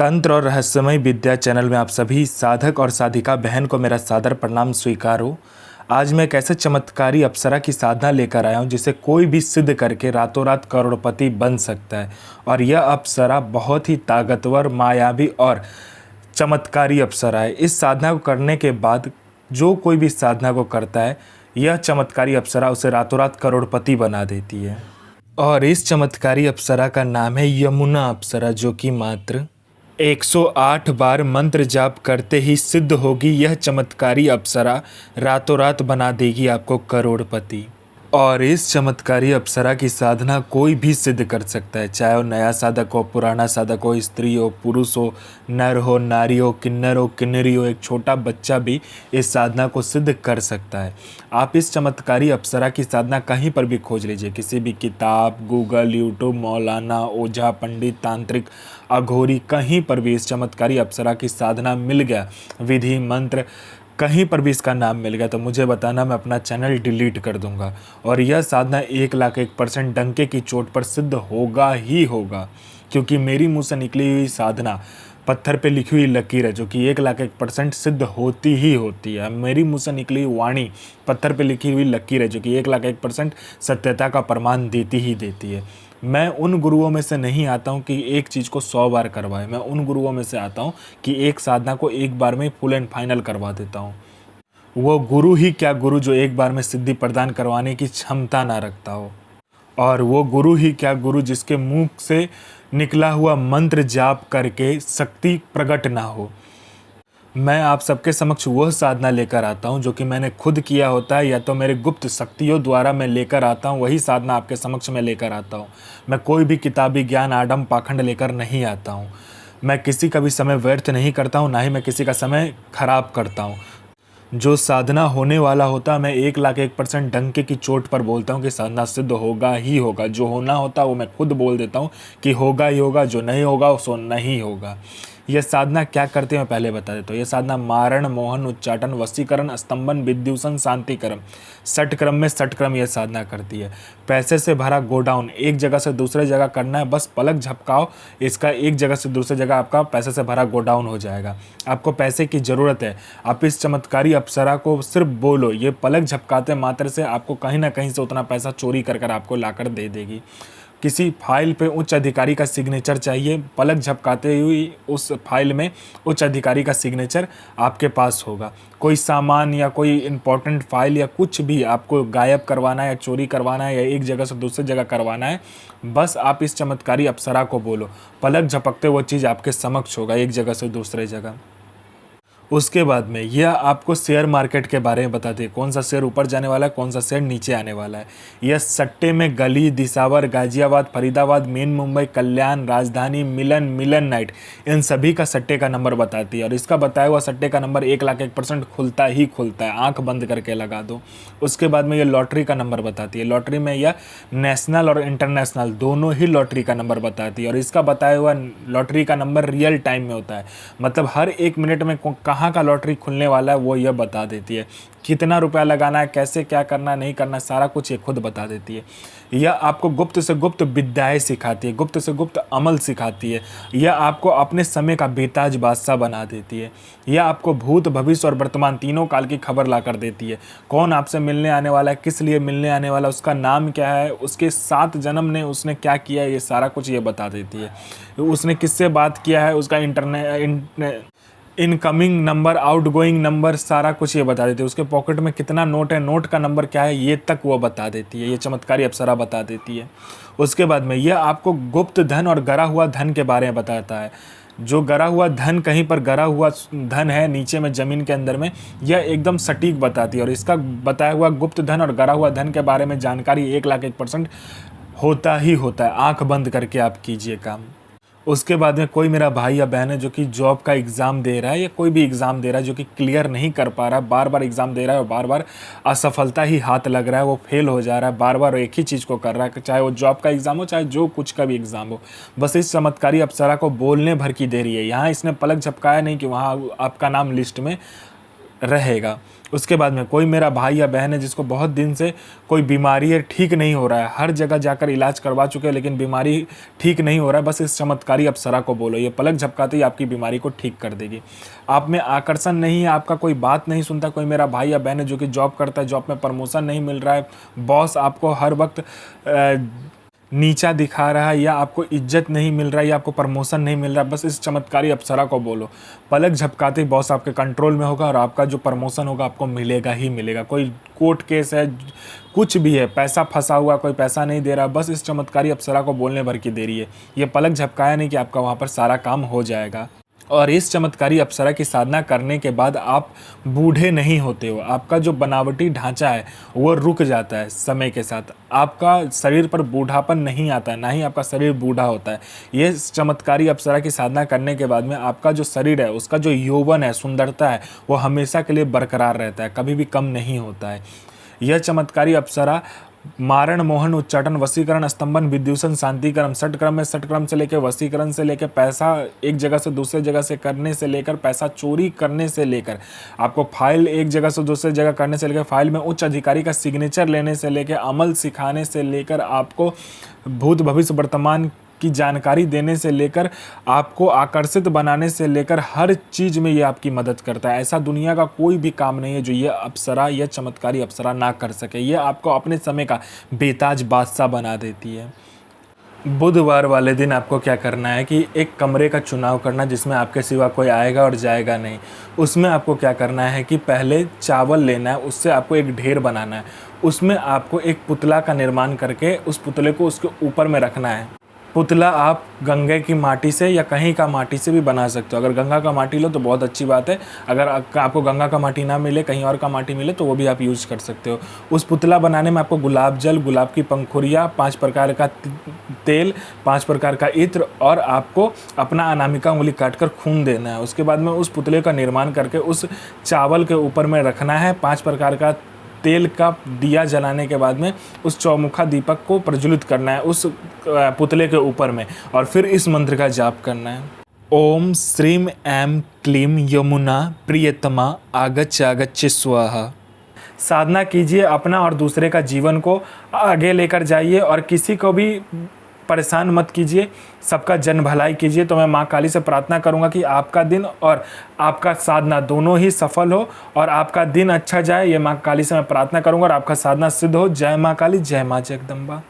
तंत्र और रहस्यमय विद्या चैनल में आप सभी साधक और साधिका बहन को मेरा सादर प्रणाम स्वीकार हो। आज मैं एक ऐसे चमत्कारी अप्सरा की साधना लेकर आया हूँ जिसे कोई भी सिद्ध करके रातों रात करोड़पति बन सकता है। और यह अप्सरा बहुत ही ताकतवर, मायावी और चमत्कारी अप्सरा है। इस साधना को करने के बाद जो कोई भी साधना को करता है, यह चमत्कारी अप्सरा उसे रातों रात करोड़पति बना देती है। और इस चमत्कारी अप्सरा का नाम है यमुना अप्सरा, जो कि मात्र 108 बार मंत्र जाप करते ही सिद्ध होगी। यह चमत्कारी अप्सरा रातों रात बना देगी आपको करोड़पति। और इस चमत्कारी अप्सरा की साधना कोई भी सिद्ध कर सकता है, चाहे वो नया साधक हो, पुराना साधक हो, स्त्री हो, पुरुष हो, नर हो, नारी हो, किन्नर हो, किन्नरी हो, एक छोटा बच्चा भी इस साधना को सिद्ध कर सकता है। आप इस चमत्कारी अप्सरा की साधना कहीं पर भी खोज लीजिए, किसी भी किताब, गूगल, यूट्यूब, मौलाना, ओझा, पंडित, तांत्रिक, अघोरी, कहीं पर भी इस चमत्कारी अप्सरा की साधना मिल गया, विधि मंत्र कहीं पर भी इसका नाम मिल गया तो मुझे बताना, मैं अपना चैनल डिलीट कर दूंगा। और यह साधना 1,01% डंके की चोट पर सिद्ध होगा ही होगा, क्योंकि मेरी मुंह से निकली हुई साधना पत्थर पे लिखी हुई लकीर है, जो कि 1,01% सिद्ध होती ही होती है। मेरी मुंह से निकली हुई वाणी पत्थर पे लिखी हुई लकीर है, जो कि 1,01% सत्यता का प्रमाण देती ही देती है। मैं उन गुरुओं में से नहीं आता हूँ कि एक चीज़ को 100 बार करवाए। मैं उन गुरुओं में से आता हूँ कि एक साधना को एक बार में फुल एंड फाइनल करवा देता हूँ। वो गुरु ही क्या गुरु जो एक बार में सिद्धि प्रदान करवाने की क्षमता ना रखता हो, और वो गुरु ही क्या गुरु जिसके मुंह से निकला हुआ मंत्र जाप करके शक्ति प्रकट ना हो। मैं आप सबके समक्ष वह साधना लेकर आता हूं जो कि मैंने खुद किया होता है, या तो मेरे गुप्त शक्तियों द्वारा मैं लेकर आता हूं, वही साधना आपके समक्ष मैं लेकर आता हूं। मैं कोई भी किताबी ज्ञान, आडम पाखंड लेकर नहीं आता हूं। मैं किसी का भी समय व्यर्थ नहीं करता हूं, ना ही मैं किसी का समय खराब करता हूं। जो साधना होने वाला होता है, मैं 1,01% डंके की चोट पर बोलता हूँ कि साधना सिद्ध होगा ही होगा। जो होना होता है वो मैं खुद बोल देता हूँ कि होगा ही होगा, जो नहीं होगा सो नहीं होगा। यह साधना क्या करते हैं मैं पहले बता देता हूँ। यह साधना मारण, मोहन, उच्चाटन, वशीकरण, स्तंभन, विद्युषण, शांतिक्रम, 60 क्रम में 60 क्रम यह साधना करती है। पैसे से भरा गोडाउन एक जगह से दूसरे जगह करना है, बस पलक झपकाओ, इसका एक जगह से दूसरी जगह आपका पैसे से भरा गोडाउन हो जाएगा। आपको पैसे की ज़रूरत है, आप इस चमत्कारी अप्सरा को सिर्फ बोलो, ये पलक झपकाते मात्र से आपको कहीं ना कहीं से उतना पैसा चोरी कर कर आपको लाकर दे देगी। किसी फाइल पे उच्च अधिकारी का सिग्नेचर चाहिए, पलक झपकाते हुई उस फाइल में उच्च अधिकारी का सिग्नेचर आपके पास होगा। कोई सामान या कोई इम्पोर्टेंट फाइल या कुछ भी आपको गायब करवाना है या चोरी करवाना है या एक जगह से दूसरी जगह करवाना है, बस आप इस चमत्कारी अप्सरा को बोलो, पलक झपकते वो चीज़ आपके समक्ष होगा एक जगह से दूसरे जगह। उसके बाद में यह आपको शेयर मार्केट के बारे में बताती है, कौन सा शेयर ऊपर जाने वाला है, कौन सा शेयर नीचे आने वाला है। यह सट्टे में गली, दिसावर, गाजियाबाद, फरीदाबाद, मेन मुंबई, कल्याण, राजधानी, मिलन, मिलन नाइट, इन सभी का सट्टे का नंबर बताती है। और इसका बताया हुआ सट्टे का नंबर 1,01% खुलता ही खुलता है, आंख बंद करके लगा दो। उसके बाद में यह लॉटरी का नंबर बताती है। लॉटरी में यह नेशनल और इंटरनेशनल दोनों ही लॉटरी का नंबर बताती है। और इसका बताया हुआ लॉटरी का नंबर रियल टाइम में होता है, मतलब हर 1 मिनट में कहाँ का लॉटरी खुलने वाला है वो यह बता देती है। कितना रुपया लगाना है, कैसे क्या करना नहीं करना, सारा कुछ ये खुद बता देती है। यह आपको गुप्त से गुप्त विद्याएं सिखाती है, गुप्त से गुप्त अमल सिखाती है। यह आपको अपने समय का बेताज बादशाह बना देती है। यह आपको भूत, भविष्य और वर्तमान तीनों काल की खबर ला कर देती है। कौन आपसे मिलने आने वाला है, किस लिए मिलने आने वाला, उसका नाम क्या है, उसके 7 जन्म ने उसने क्या किया है, ये सारा कुछ ये बता देती है। उसने किससे बात किया है, उसका इनकमिंग नंबर, आउटगोइंग नंबर, सारा कुछ ये बता देती है। उसके पॉकेट में कितना नोट है, नोट का नंबर क्या है, ये तक वो बता देती है। ये चमत्कारी अप्सरा बता देती है। उसके बाद में यह आपको गुप्त धन और गरा हुआ धन के बारे में बताता है। जो गरा हुआ धन, कहीं पर गरा हुआ धन है नीचे में ज़मीन के अंदर में, यह एकदम सटीक बताती है। और इसका बताया हुआ गुप्त धन और गरा हुआ धन के बारे में जानकारी 1,01% होता ही होता है। आंख बंद करके आप कीजिए काम। उसके बाद में कोई मेरा भाई या बहन है जो कि जॉब का एग्ज़ाम दे रहा है या कोई भी एग्ज़ाम दे रहा है, जो कि क्लियर नहीं कर पा रहा है, बार बार एग्ज़ाम दे रहा है और बार बार असफलता ही हाथ लग रहा है, वो फेल हो जा रहा है, बार बार एक ही चीज़ को कर रहा है, चाहे वो जॉब का एग्ज़ाम हो, चाहे जो कुछ का भी एग्ज़ाम हो। बस इस चमत्कारी अप्सरा को बोलने भर की देरी है। यहाँ इसने पलक झपकाया नहीं कि वहाँ आपका नाम लिस्ट में रहेगा। उसके बाद में कोई मेरा भाई या बहन है जिसको बहुत दिन से कोई बीमारी है, ठीक नहीं हो रहा है, हर जगह जाकर इलाज करवा चुके हैं लेकिन बीमारी ठीक नहीं हो रहा है, बस इस चमत्कारी अप्सरा को बोलो, ये पलक झपकाते ही आपकी बीमारी को ठीक कर देगी। आप में आकर्षण नहीं है, आपका कोई बात नहीं सुनता, कोई मेरा भाई या बहन है जो कि जॉब करता है, जॉब में प्रमोशन नहीं मिल रहा है, बॉस आपको हर वक्त नीचा दिखा रहा है, या आपको इज्जत नहीं मिल रहा है, या आपको प्रमोशन नहीं मिल रहा है, बस इस चमत्कारी अप्सरा को बोलो, पलक झपकाते ही बॉस आपके कंट्रोल में होगा और आपका जो प्रमोशन होगा आपको मिलेगा ही मिलेगा। कोई कोर्ट केस है, कुछ भी है, पैसा फंसा हुआ, कोई पैसा नहीं दे रहा, बस इस चमत्कारी अप्सरा को बोलने भर की देरी है। ये पलक झपकाया नहीं कि आपका वहाँ पर सारा काम हो जाएगा। और इस चमत्कारी अप्सरा की साधना करने के बाद आप बूढ़े नहीं होते हो, आपका जो बनावटी ढांचा है वो रुक जाता है समय के साथ, आपका शरीर पर बूढ़ापन नहीं आता है, ना ही आपका शरीर बूढ़ा होता है। ये चमत्कारी अप्सरा की साधना करने के बाद में आपका जो शरीर है, उसका जो यौवन है, सुंदरता है, वो हमेशा के लिए बरकरार रहता है, कभी भी कम नहीं होता है। यह चमत्कारी अप्सरा मारण, मोहन, उच्चाटन, वशीकरण, स्तंभन, विद्यूषण, शांतिकरण, षटक्रम में षटक्रम से लेकर वशीकरण से लेकर पैसा एक जगह से दूसरे जगह से करने से लेकर पैसा चोरी करने से लेकर आपको फाइल एक जगह से दूसरे जगह करने से लेकर फाइल में उच्च अधिकारी का सिग्नेचर लेने से लेकर अमल सिखाने से लेकर आपको भूत भविष्य वर्तमान की जानकारी देने से लेकर आपको आकर्षित बनाने से लेकर हर चीज़ में ये आपकी मदद करता है। ऐसा दुनिया का कोई भी काम नहीं है जो ये अप्सरा, यह चमत्कारी अप्सरा ना कर सके। ये आपको अपने समय का बेताज बादशाह बना देती है। बुधवार वाले दिन आपको क्या करना है कि एक कमरे का चुनाव करना जिसमें आपके सिवा कोई आएगा और जाएगा नहीं। उसमें आपको क्या करना है कि पहले चावल लेना है, उससे आपको एक ढेर बनाना है, उसमें आपको एक पुतला का निर्माण करके उस पुतले को उसके ऊपर में रखना है। पुतला आप गंगे की माटी से या कहीं का माटी से भी बना सकते हो। अगर गंगा का माटी लो तो बहुत अच्छी बात है, अगर आपको गंगा का माटी ना मिले, कहीं और का माटी मिले तो वो भी आप यूज़ कर सकते हो। उस पुतला बनाने में आपको गुलाब जल, गुलाब की पंखुड़ियाँ, 5 प्रकार का तेल, 5 प्रकार का इत्र और आपको अपना अनामिका उंगली काटकर खून देना है। उसके बाद में उस पुतले का निर्माण करके उस चावल के ऊपर में रखना है। 5 प्रकार का तेल का दिया जलाने के बाद में उस चौमुखा दीपक को प्रज्वलित करना है उस पुतले के ऊपर में, और फिर इस मंत्र का जाप करना है। ओम श्रीम ऐं क्लीं यमुना प्रियतमा आगच्छ आगच्छ स्वाहा। साधना कीजिए, अपना और दूसरे का जीवन को आगे लेकर जाइए और किसी को भी परेशान मत कीजिए, सबका जन भलाई कीजिए। तो मैं माँ काली से प्रार्थना करूँगा कि आपका दिन और आपका साधना दोनों ही सफल हो और आपका दिन अच्छा जाए। ये माँ काली से मैं प्रार्थना करूँगा और आपका साधना सिद्ध हो। जय माँ काली, जय माँ जगदम्बा।